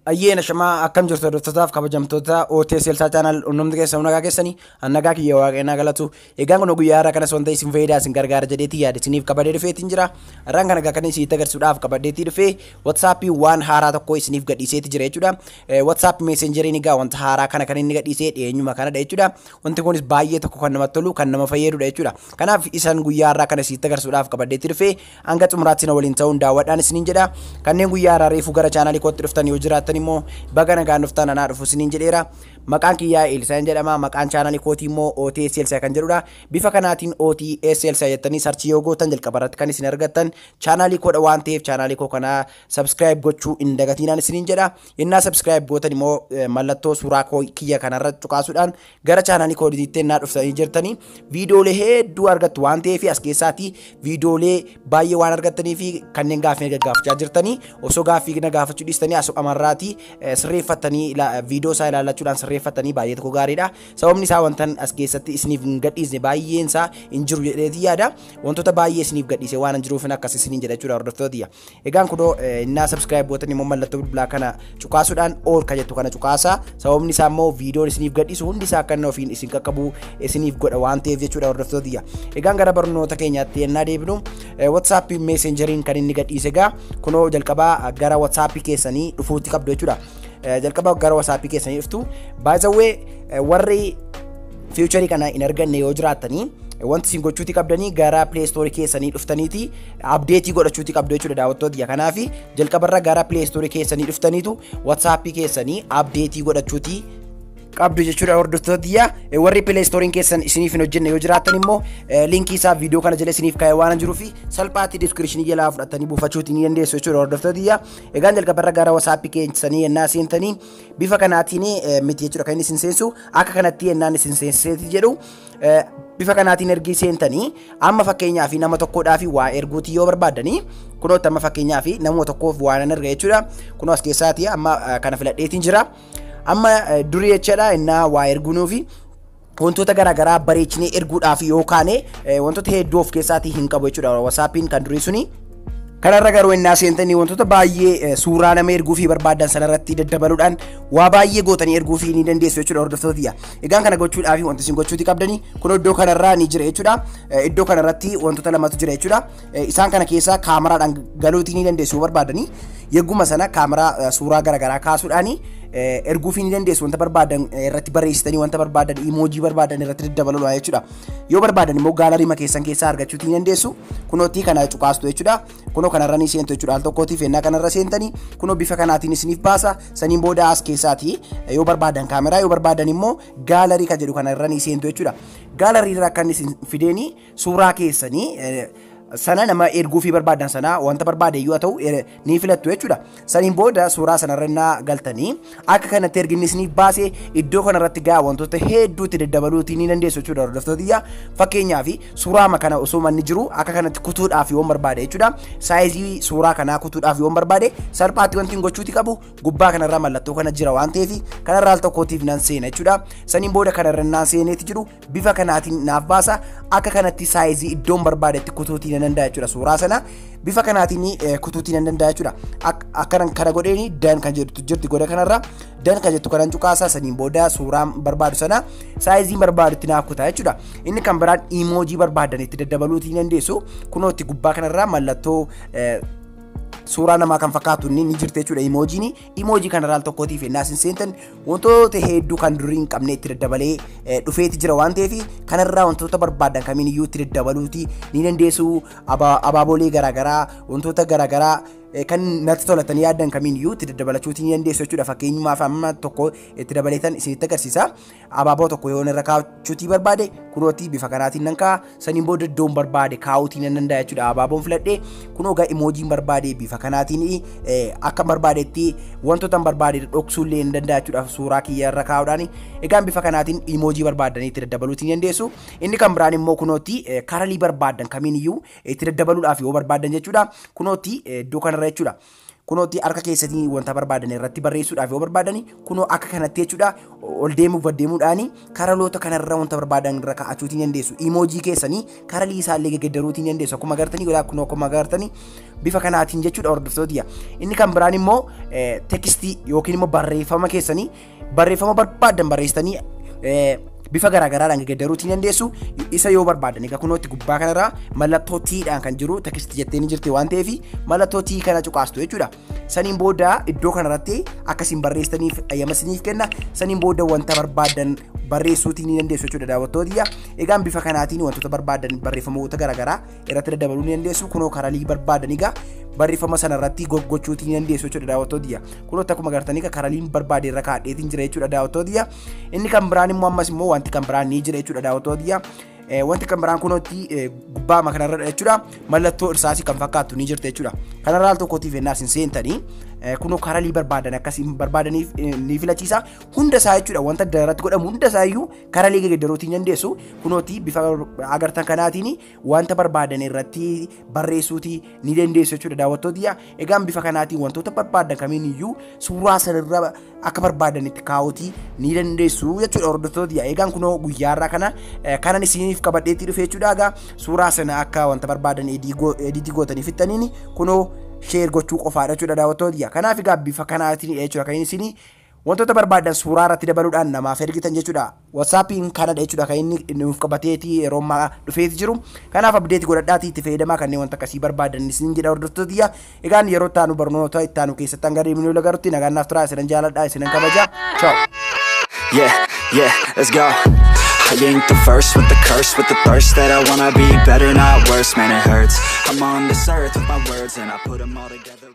Ayyeena shamaa akkam jirtu hordoftotaaf kabajamtoota OTS Elsaa channel unnumti keessa nagaa keessanii annagaa kiyya waaqeenaa galatu egaan kun guyyaa har'a kana sonta isin fayyadaa isin gargaara jedheetii yaada isiniif qabadee dhufeetiin jira har'aan kana kan isin agarsiisuudhaaf qabaddeetii dhufee WhatsApp waan haaraa tokko isiniif gadhiiseetii jira jechuudha WhatsApp Messengerin egaa wanta haaraa kana kan inni gadhiisee dhiyeenyuma kanadha jechuudha wanti kunis baay'ee tokko kan namatti tolu kan nama fayyadudha jechuudha kanaaf isan guyyaa har'aa kana isin agarsiisuudhaaf qabaddeetii dhufee hanga xumuraatti na waliin ta'uun daawwadhaan isiniin jedha kanneen guyyaa har'aa reefuu gara chaanalii kootti dhuftan yoo jiraatan immoo bagana gaanuftaan anaa dhufu isiniin jedheera maqaan kiyyaa Elsaan jedhama maqaan chaanalii kootii immoo OTS Elsaa kan jedhudha bifa kanaatiin OTS Elsaa jettanii sarchii yoo gootan jalqaba irratti kan isin argattan chaanalii koodha waan ta'eef chaanalii koo kana subscribe gochuu hin dagatinaan isiniin jedha innaa subscribe gootan immoo mallattoo suuraa kiyya kanarra tuqaasuudhaan gara chaanalii koodiitti innaa dhuftanii jirtanii viidiyoolee hedduu argattu waan ta'eef as keessaatii viidiyoolee baay'ee waan argattanii fi kanneen gaaffii gaggaafachaa jirtanii osoo gaaffii gaafachuu dhiistanii asoo amarraatii sirreeffatanii viidiyoo isaa ilaallachuudhaan sirreeffatanii baay'ee tokko gaariidha sababni isaa wantan as keessatti isiniif hin gadhiisne baay'een isaa hin jiru jedheetii yaada wantoota baay'ee isiniif gadhiise waan hin jiruuf akkas isiniin jedha jechuudha hordoftootiyya egaan kunoo innaa subscribe gootan immoo mallattoo bilbilaa kana cuqaasuudhaan ol ka jettu kana cuqaasaa sababni isaa immoo viidiyoon isiniif gadhiisu hundi isaa akka inni ofiin isin qaqqabu isiniif godha waan ta'eef jechuudha hordoftootiyya egaan gara barnoota keenyaatti yennaa deebinu WhatsApp Messengeriin kan inni gadhiise egaa kunoo jalqabaa gara WhatsApp keessanii dhufuutti qabdu jechuudha jalqaba gara WhatsApp keessanii dhuftu by the way warri future kana in arganne yoo jiraatanii wanti isin gochuuti qabdanii gara Play Store keessanii dhuftaniiti update godhachuuti qabdu jechuudha daawwattoota kanaaf jalqabarra gara Play Store keessanii dhuftaniitu WhatsApp keessanii update godhachuuti qabdu jechuudha hordoftootiyya warri Play Store keessan isiniif hin hojjenne yoo jiraatan immoo linkii isaa viidiyoo kana jala isiniif kaa'ee waan jiruuf salphaatti description jalaa fudhatanii buufachuuti ni dandeessu jechuudha hordoftootiyya egaan jalqabarra gara WhatsApp keessanii yennaa seentanii bifa kanaatiin miti jechuudha kan inni isin seensu akka kanatti yennaan isin seenseeti jedhu bifa kanaatiin ergii seentanii amma fakkeenyaaf nama tokkodhaaf waa erguuti yoo barbaadanii kunoo amma fakkeenyaaf nama tokkoof waan erga jechuudha kunoo as keessaati amma kana filadheetiin jira amma durii jechaadha innaa waa erguunuu fi wantoota garaagaraa bareechinee erguudhaaf yookaan wantoota hedduu of keessaatii hin qabu jechuudha WhatsAppiin kan durii suni kanarra garuu innaa seentanii wantoota baay'ee suuraa nama erguu fi barbaadan sanarratti daddabaluudhaan waa baay'ee gootanii erguu fi ni dandeessu jechuudha hordoftootiyya egaan kana gochuudhaaf wanti isin gochuuti qabdanii kun iddoo kanarraa ni jira jechuudha iddoo kanarratti wantoota lamatu jira jechuudha isaan kana keessaa kaameraadhaan galuutii ni dandeessu barbaadanii yegguma sana kaameraa suuraa garaagaraa kaasuudhaani erguu fi ni dandeessu wanta barbaadan irratti barreessitanii wanta barbaadan emoojii barbaadan irratti daddabaluudhaan jechuudha yoo barbaadan immoo gaalarii keessan keessaa argachuuti ni dandeessu kunootti kana cuqaastu jechuudha kunoo kanarra ni seentu jechuudha al tokkootiif ennaa kanarra seentanii kunoo bifa kanaatiin isiniif baasa saniin booda as keessaati yoo barbaadan kaameraa yoo barbaadan immoo gaalarii kan jedhu kanarra ni seentu jechuudha gaalarii irraa kan isin fideeni suuraa keessanii sana nama erguu fi barbaadan sana wanta barbaade yoo ta'u ni filattu jechuudha saniin booda suuraa sanarra galtanii akka kanatti erginni isiniif baase iddoo kanarratti gaa wantoota hedduutti daddabaluutii ni dandeessu jechuudha hordoftootiyya fakkeenyaaf suuraa kana osoo manni jiru akka kanatti kutuudhaaf yoo barbaade jechuudha saayizii suuraa kanaa kutuudhaaf yoo barbaade salphaatti wanti gochuuti qabu gubbaa kanarra mallattoo kana jira waan ta'eef kanarraa al tokkootiif nan seena jechuudha saniin booda kanarra naan seeneeti jiru bifa kanaatiin naaf baasa akka kanatti saayizii iddoon barbaadetti kutuutii nan danda'a jechuudha suuraa sana bifa kanaatiin kutuutii nan danda'a jechuudha akkanan kana godheeni dan kan jedhu jirti goda kanarra dan kan jettu kanan cuqaasaa saniin booda suuraa barbaadu sana saayizii barbaadutti naaf kutaa jechuudha inni kan biraan emoojii barbaadan itti daddabaluutii dandeessu kunootti gubbaa kanarra mallattoo suuraa namaa kan fakkaatu ni jirte jechuudha emoojii kanarraa al tokkootiif ennaa isin seentan wantoota hedduu kan durii hin qabne itti daddabalee dhufeeti jira waan ta'eef kanarraa wantoota barbaadan kamiin iyyuu itti daddabaluutii ni dandeessu abaabolee garaagaraa wantoota garaagaraa kan natti tolatan yaadan kamiin iyyuu itti daddabalachuutii ni dandeessu jechuudha fakkeenyumaaf amma tokko itti dabaleetan isinitti agarsiisa abaaboo tokko yoo irra kaa'achuutii barbaade kunootti bifa kanaatiin nan kaa'a saniin booda iddoon barbaade kaa'uutii nan danda'a jechuudha abaaboon filadhee kunoo gaa imoojiin barbaade bifa kanaatiin akka barbaadetti wantoota barbaade dhoksuullee ni danda'a jechuudha suuraa kiyya irra kaa'uudhaan egaan bifa kanaatiin imoojii barbaadanii itti daddabaluutii ni dandeessu inni kan biraan immoo kunootti karalii barbaadan kamiin iyyuu itti daddabaluudhaaf yoo barbaadan jechuudha kunootti iddoo kana kanarra jechuudha. Kunooti harka keessatti wanta barbaadan irratti barreessuudhaaf yoo barbaadani kunoo akka kanatti jechuudha ol deemuuf baddeemuudhaani karaloota kanarra wanta barbaadan irra kaa'achuutiin dandeessu. Emoji keessanii karalii isaallee geggedaruutiin dandeessu. Akkuma agartanii godhaa kunoo akkuma agartanii bifa kanaatiin jechuudha hordoftoota. Inni kan biraan immoo tekstii yookiin immoo barreeffama keessanii barreeffama barbaadan barreessitanii bifa garaagaraadhaan geggedaruutiin dandeessu. Isa yoo barbaadan egaa kunootti gubbaa kanarraa mallattoo T-dhaan kan jiru tekstii jettee ni jirti waan ta'eef mallattoo T kana cuqaastu jechuudha. Saniin booda iddoo kanarratti akkasiin barreessitaniif ayyama isiniif kenna. Saniin booda wanta barbaadan barreessuutiin ni dandeessu jechuudha daawwattoota. Egaan bifa kanaatiin wantoota barbaadan barreeffamoota garaagaraa irratti daddabaluu ni dandeessu. Kunoo karalii barbaadan egaa barreeffama sanarratti gochuutiin ni dandeessu jechuudha daawwattoota. Kunoota akkuma agartanii karaliin barbaade irra kaa'ateetiin jira jechuudha daawwattoota. Inni kan biraan immoo ammas immoo wanti kan biraan ni jira jechuudha daawwattoota. Wanti kan biraan kunooti gubbaa kanarra jechuudha mallattoo irsaasii kan fakkaatu ni jirti jechuudha. Kanarraa al tokkootiif ennaas hin seentanii kunoo karalii barbaadan akkasiin barbaadaniif ni filachiisa. Hunda isaa jechuudha wanta irratti godhamu hunda isaa iyyuu karalii geggedaruutiin dandeessu. Kunooti bifa agartan kanaatiin wanta barbaadan irratti barreessuutii ni dandeessu jechuudha daawwattoota. Egaan bifa kanaatiin wantoota barbaadan kamiin iyyuu suuraa sanarra akka barbaadan itti kaa'uutii ni dandeessu jechuudha hordoftoota. Egaan kunoo guyyaarraa kanan isiniif qabadheetti dhufe jechuudha. Egaa suuraa sana akka wanta barbaadan ediitii gootanii fixaniin kunoo share gochuu qofaadha jechuudha daawwattoota. Kanaaf egaa bifa kanaatiin jechuudha kan isin wantoota barbaadan suuraa irratti dabaluudhaan namaaf ergitan jechuudha. WhatsAppiin kanadha jechuudha kan inni nuuf qabateeti yeroo ammaa dhufeeti jiru. Kanaaf abdeeti godhadhaatii itti fayyadamaa kanneen wanta akkasii barbaadan isin jedha hordoftoota. Egaan yeroo itti aanu barnoota itti aanu keessatti hanga deemnee wal agarrutti nagaan naaf turaa isinan jaaladha isinan kabaja. Ciao. Yeah, let's go. I ain't the first with the curse, with the thirst that I wanna be better, not worse, man it hurts. I'm on this earth with my words and I put them all together.